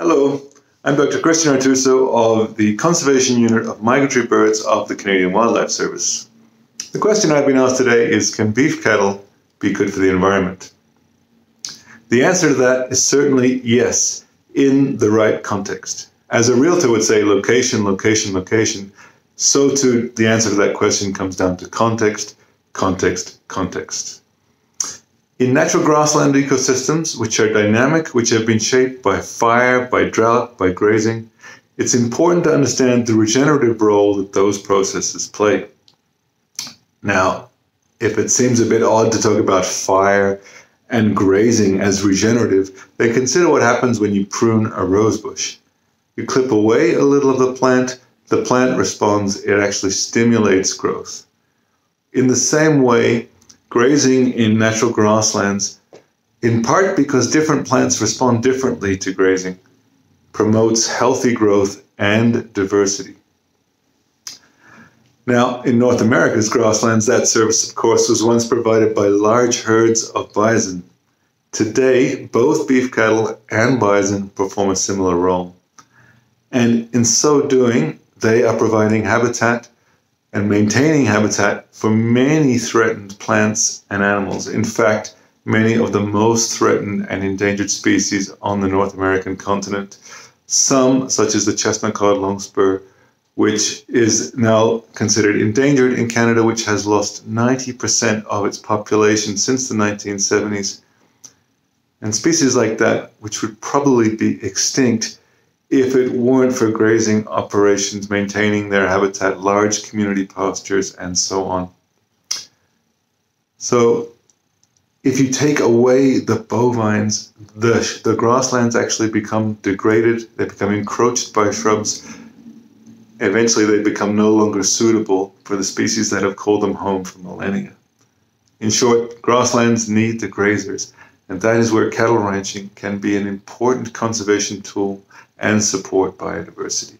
Hello, I'm Dr. Christian Artuso of the Conservation Unit of Migratory Birds of the Canadian Wildlife Service. The question I've been asked today is, can beef cattle be good for the environment? The answer to that is certainly yes, in the right context. As a realtor would say, location, location, location, so too the answer to that question comes down to context, context, context. In natural grassland ecosystems, which are dynamic, which have been shaped by fire, by drought, by grazing, it's important to understand the regenerative role that those processes play. Now, if it seems a bit odd to talk about fire and grazing as regenerative, then consider what happens when you prune a rose bush. You clip away a little of the plant responds, it actually stimulates growth. In the same way, grazing in natural grasslands, in part because different plants respond differently to grazing, promotes healthy growth and diversity. Now, in North America's grasslands, that service, of course, was once provided by large herds of bison. Today, both beef cattle and bison perform a similar role. And in so doing, they are providing habitat and maintaining habitat for many threatened plants and animals. In fact, many of the most threatened and endangered species on the North American continent. Some, such as the chestnut-cod longspur, which is now considered endangered in Canada, which has lost 90% of its population since the 1970s. And species like that, which would probably be extinct if it weren't for grazing operations, maintaining their habitat, large community pastures, and so on. So if you take away the bovines, the grasslands actually become degraded, they become encroached by shrubs. Eventually they become no longer suitable for the species that have called them home for millennia. In short, grasslands need the grazers, and that is where cattle ranching can be an important conservation tool and support biodiversity.